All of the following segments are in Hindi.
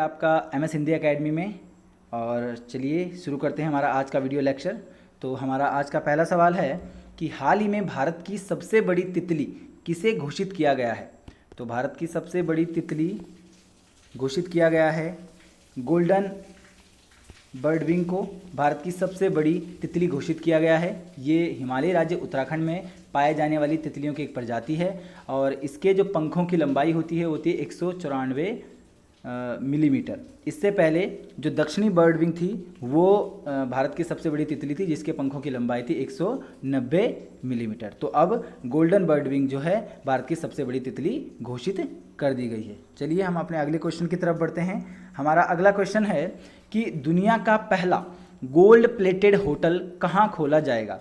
आपका MS हिंदी एकेडमी में। और चलिए शुरू करते हैं हमारा आज का वीडियो लेक्चर। तो हमारा आज का पहला सवाल है कि हाल ही में भारत की सबसे बड़ी तितली किसे घोषित किया गया है। तो भारत की सबसे बड़ी तितली घोषित किया गया है गोल्डन बर्डविंग को भारत की सबसे बड़ी तितली घोषित किया गया है। ये हिमालय राज्य उत्तराखंड में पाए जाने वाली तितलियों की एक प्रजाति है और इसके जो पंखों की लंबाई होती है 194 मिलीमीटर। इससे पहले जो दक्षिणी बर्डविंग थी वो भारत की सबसे बड़ी तितली थी जिसके पंखों की लंबाई थी 190 मिलीमीटर। तो अब गोल्डन बर्डविंग जो है भारत की सबसे बड़ी तितली घोषित कर दी गई है। चलिए हम अपने अगले क्वेश्चन की तरफ बढ़ते हैं। हमारा अगला क्वेश्चन है कि दुनिया का पहला गोल्ड प्लेटेड होटल कहाँ खोला जाएगा।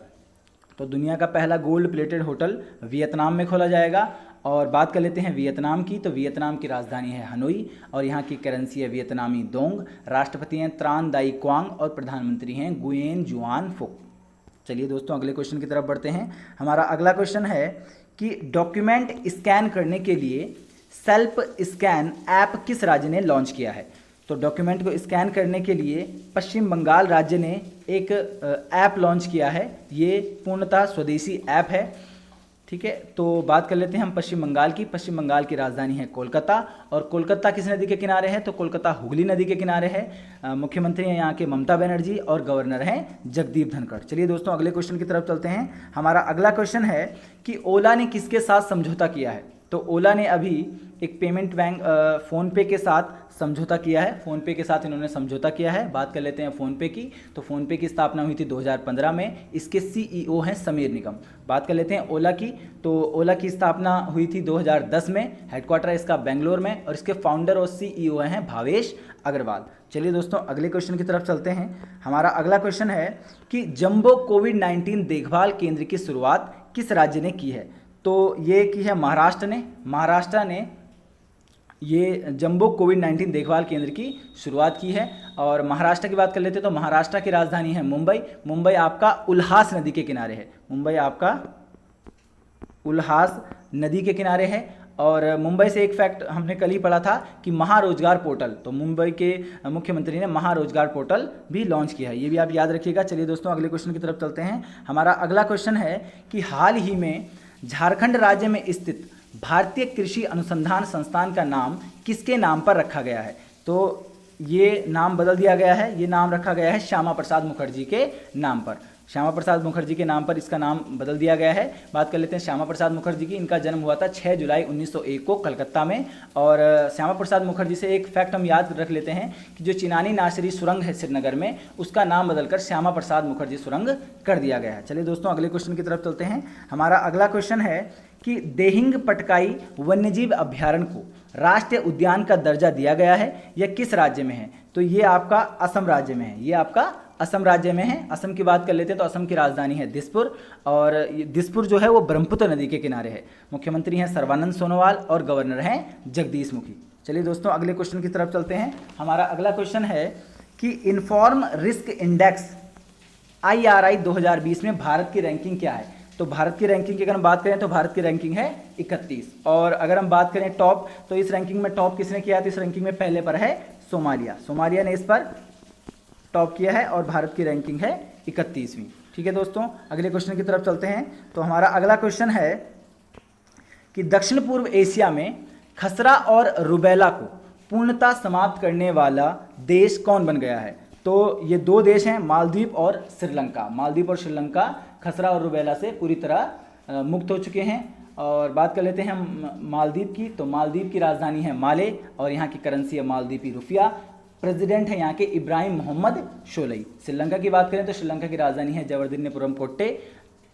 तो दुनिया का पहला गोल्ड प्लेटेड होटल वियतनाम में खोला जाएगा। और बात कर लेते हैं वियतनाम की। तो वियतनाम की राजधानी है हनोई और यहाँ की करेंसी है वियतनामी दोंग। राष्ट्रपति हैं त्रान दाई क्वांग और प्रधानमंत्री हैं गुयेन जुआन फुक। चलिए दोस्तों अगले क्वेश्चन की तरफ बढ़ते हैं। हमारा अगला क्वेश्चन है कि डॉक्यूमेंट स्कैन करने के लिए सेल्फ स्कैन ऐप किस राज्य ने लॉन्च किया है। तो डॉक्यूमेंट को स्कैन करने के लिए पश्चिम बंगाल राज्य ने एक ऐप लॉन्च किया है। ये पूर्णतः स्वदेशी ऐप है, ठीक है। तो बात कर लेते हैं हम पश्चिम बंगाल की। पश्चिम बंगाल की राजधानी है कोलकाता और कोलकाता किस नदी के किनारे है। तो कोलकाता हुगली नदी के किनारे है। मुख्यमंत्री हैं यहाँ के ममता बनर्जी और गवर्नर हैं जगदीप धनखड़। चलिए दोस्तों अगले क्वेश्चन की तरफ चलते हैं। हमारा अगला क्वेश्चन है कि ओला ने किसके साथ समझौता किया है। तो ओला ने अभी एक पेमेंट बैंक फ़ोनपे के साथ समझौता किया है। फ़ोनपे के साथ इन्होंने समझौता किया है। बात कर लेते हैं फ़ोनपे की। तो फ़ोनपे की स्थापना हुई थी 2015 में। इसके CEO हैं समीर निगम। बात कर लेते हैं ओला की। तो ओला की स्थापना हुई थी 2010 में। हेडक्वार्टर है इसका बेंगलोर में और इसके फाउंडर और CEO हैं भावेश अग्रवाल। चलिए दोस्तों अगले क्वेश्चन की तरफ चलते हैं। हमारा अगला क्वेश्चन है कि जंबो कोविड-19 देखभाल केंद्र की शुरुआत किस राज्य ने की है। तो ये की है महाराष्ट्र ने। महाराष्ट्र ने ये जंबो कोविड-19 देखभाल केंद्र की शुरुआत की है। और महाराष्ट्र की बात कर लेते हैं तो महाराष्ट्र की राजधानी है मुंबई। मुंबई आपका उल्हास नदी के किनारे है। मुंबई आपका उल्हास नदी के किनारे है। और मुंबई से एक फैक्ट हमने कल ही पढ़ा था कि महारोजगार पोर्टल, तो मुंबई के मुख्यमंत्री ने महारोजगार पोर्टल भी लॉन्च किया है। ये भी आप याद रखिएगा। चलिए दोस्तों अगले क्वेश्चन की तरफ चलते हैं। हमारा अगला क्वेश्चन है कि हाल ही में झारखंड राज्य में स्थित भारतीय कृषि अनुसंधान संस्थान का नाम किसके नाम पर रखा गया है। तो ये नाम बदल दिया गया है। ये नाम रखा गया है श्यामा प्रसाद मुखर्जी के नाम पर। श्यामा प्रसाद मुखर्जी के नाम पर इसका नाम बदल दिया गया है। बात कर लेते हैं श्यामा प्रसाद मुखर्जी की। इनका जन्म हुआ था 6 जुलाई 1901 को कलकत्ता में। और श्यामा प्रसाद मुखर्जी से एक फैक्ट हम याद रख लेते हैं कि जो चिनानी नासरी सुरंग है श्रीनगर में, उसका नाम बदलकर श्यामा प्रसाद मुखर्जी सुरंग कर दिया गया है। चलिए दोस्तों अगले क्वेश्चन की तरफ चलते हैं। हमारा अगला क्वेश्चन है कि देहिंग पटकाई वन्यजीव अभ्यारण्य को राष्ट्रीय उद्यान का दर्जा दिया गया है, यह किस राज्य में है। तो ये आपका असम राज्य में है। ये आपका असम राज्य में है। असम की बात कर लेते हैं तो असम की राजधानी है दिसपुर और दिसपुर जो है वो ब्रह्मपुत्र नदी के किनारे है। मुख्यमंत्री हैं सर्बानंद सोनोवाल और गवर्नर हैं जगदीश मुखी। चलिए दोस्तों अगले क्वेश्चन की तरफ चलते हैं। हमारा अगला क्वेश्चन है कि इन्फॉर्म रिस्क इंडेक्स IRI 2020 में भारत की रैंकिंग क्या है। तो भारत की रैंकिंग की अगर हम बात करें तो भारत की रैंकिंग है 31। और अगर हम बात करें टॉप, तो इस रैंकिंग में टॉप किसने किया। तो इस रैंकिंग में पहले पर है सोमालिया। सोमालिया ने इस पर टॉप किया है और भारत की रैंकिंग है 31वीं। ठीक है दोस्तों अगले क्वेश्चन की तरफ चलते हैं। तो हमारा अगला क्वेश्चन है कि दक्षिण पूर्व एशिया में खसरा और रुबेला को पूर्णतः समाप्त करने वाला देश कौन बन गया है। तो ये दो देश हैं मालदीव और श्रीलंका। मालदीव और श्रीलंका खसरा और रुबेला से पूरी तरह मुक्त हो चुके हैं। और बात कर लेते हैं हम मालदीव की। तो मालदीव की राजधानी है माले और यहाँ की करेंसी है मालदीवी रुपया। प्रेसिडेंट है यहाँ के इब्राहिम मोहम्मद शोलई। श्रीलंका की बात करें तो श्रीलंका की राजधानी है जवर्दिनीपुरम कोट्टे।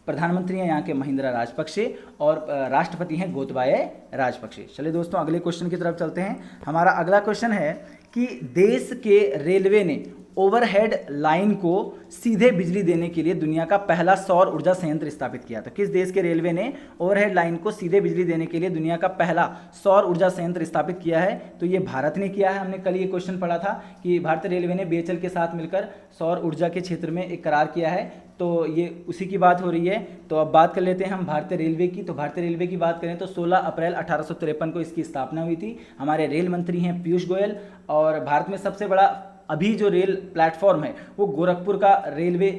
प्रधानमंत्री हैं यहाँ के महिंद्रा राजपक्षे और राष्ट्रपति हैं गोतबाये राजपक्षे। चलिए दोस्तों अगले क्वेश्चन की तरफ चलते हैं। हमारा अगला क्वेश्चन है कि देश के रेलवे ने ओवरहेड लाइन को सीधे बिजली देने के लिए दुनिया का पहला सौर ऊर्जा संयंत्र स्थापित किया। तो किस देश के रेलवे ने ओवरहेड लाइन को सीधे बिजली देने के लिए दुनिया का पहला सौर ऊर्जा संयंत्र स्थापित किया है। तो ये भारत ने किया है। हमने कल ये क्वेश्चन पढ़ा था कि भारतीय रेलवे ने BHEL के साथ मिलकर सौर ऊर्जा के क्षेत्र में एक करार किया है। तो ये उसी की बात हो रही है। तो अब बात कर लेते हैं हम भारतीय रेलवे की। तो भारतीय रेलवे की बात करें तो 16 अप्रैल 1853 को इसकी स्थापना हुई थी। हमारे रेल मंत्री हैं पीयूष गोयल, और भारत में सबसे बड़ा अभी जो रेल प्लेटफॉर्म है वो गोरखपुर का रेलवे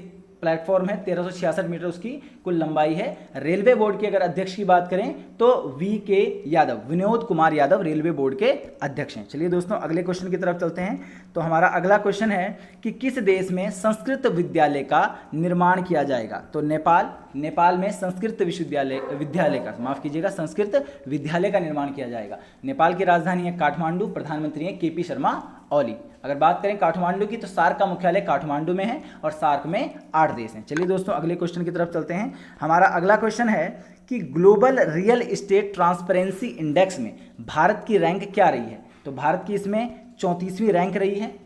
प्लेटफॉर्म है। 1366 मीटर उसकी कुल लंबाई है। रेलवे बोर्ड के अगर अध्यक्ष की बात करें तो VK Yadav, Vinod Kumar Yadav railway board के अध्यक्ष हैं। चलिए दोस्तों अगले क्वेश्चन की तरफ चलते हैं। तो हमारा अगला क्वेश्चन है कि किस देश में संस्कृत विद्यालय का निर्माण किया जाएगा? तो नेपाल में संस्कृत विद्यालय का, माफ कीजिएगा, संस्कृत विद्यालय का निर्माण किया जाएगा। नेपाल की राजधानी है काठमांडू, प्रधानमंत्री हैं KP शर्मा ओली। अगर बात करें काठमांडू की तो सार्क का मुख्यालय काठमांडू में है और सार्क में 8 देश हैं। चलिए दोस्तों अगले क्वेश्चन की तरफ चलते हैं। हमारा अगला क्वेश्चन है कि global real estate transparency index में भारत की रैंक क्या रही है? तो भारत की इसमें 34वीं रैंक रही है,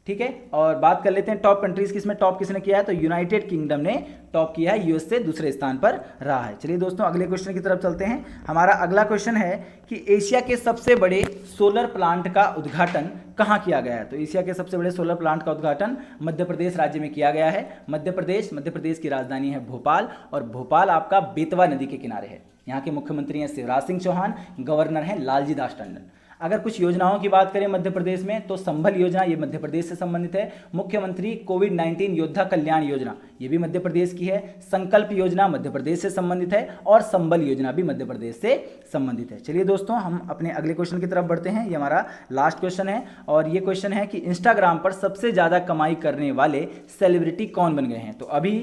ठीक है। और बात कर लेते हैं टॉप कंट्रीज की, इसमें टॉप किसने किया है? तो यूनाइटेड किंगडम ने टॉप किया है, US से दूसरे स्थान पर रहा है। चलिए दोस्तों अगले क्वेश्चन की तरफ चलते हैं। हमारा अगला क्वेश्चन है कि एशिया के सबसे बड़े सोलर प्लांट का उद्घाटन कहाँ किया गया है? तो एशिया के सबसे बड़े सोलर प्लांट का उद्घाटन मध्य प्रदेश राज्य में किया गया है। मध्य प्रदेश की राजधानी है भोपाल, और भोपाल आपका बेतवा नदी के किनारे है। यहाँ के मुख्यमंत्री हैं शिवराज सिंह चौहान, गवर्नर हैं लालजी दास टंडन। अगर कुछ योजनाओं की बात करें मध्य प्रदेश में तो संभल योजना, ये मध्य प्रदेश से संबंधित है। मुख्यमंत्री कोविड-19 योद्धा कल्याण योजना, ये भी मध्य प्रदेश की है। संकल्प योजना मध्य प्रदेश से संबंधित है, और संबल योजना भी मध्य प्रदेश से संबंधित है। चलिए दोस्तों हम अपने अगले क्वेश्चन की तरफ बढ़ते हैं। ये हमारा लास्ट क्वेश्चन है, और ये क्वेश्चन है कि इंस्टाग्राम पर सबसे ज़्यादा कमाई करने वाले सेलिब्रिटी कौन बन गए हैं? तो अभी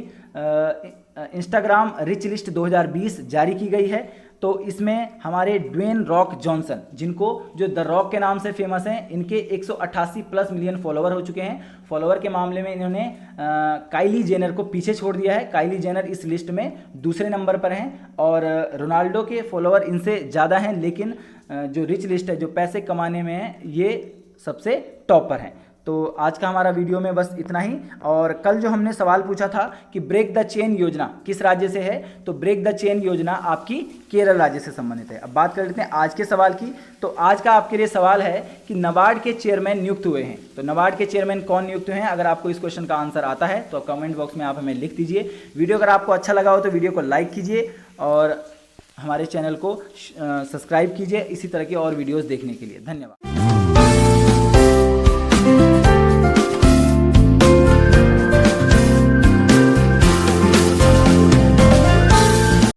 इंस्टाग्राम रिच लिस्ट 2020 जारी की गई है। तो इसमें हमारे ड्वेन रॉक जॉनसन, जिनको जो द रॉक के नाम से फेमस हैं, इनके 188 प्लस मिलियन फॉलोवर हो चुके हैं। फॉलोवर के मामले में इन्होंने काइली जेनर को पीछे छोड़ दिया है। काइली जेनर इस लिस्ट में दूसरे नंबर पर हैं, और रोनाल्डो के फॉलोवर इनसे ज़्यादा हैं, लेकिन जो रिच लिस्ट है, जो पैसे कमाने में है, ये सबसे टॉप पर हैं। तो आज का हमारा वीडियो में बस इतना ही। और कल जो हमने सवाल पूछा था कि ब्रेक द चेन योजना किस राज्य से है, तो ब्रेक द चेन योजना आपकी केरल राज्य से संबंधित है। अब बात कर लेते हैं आज के सवाल की। तो आज का आपके लिए सवाल है कि नाबार्ड के चेयरमैन नियुक्त हुए हैं। तो नाबार्ड के चेयरमैन कौन नियुक्त हुए हैं? अगर आपको इस क्वेश्चन का आंसर आता है तो कमेंट बॉक्स में आप हमें लिख दीजिए। वीडियो अगर आपको अच्छा लगा हो तो वीडियो को लाइक कीजिए, और हमारे चैनल को सब्सक्राइब कीजिए इसी तरह की और वीडियोज़ देखने के लिए। धन्यवाद।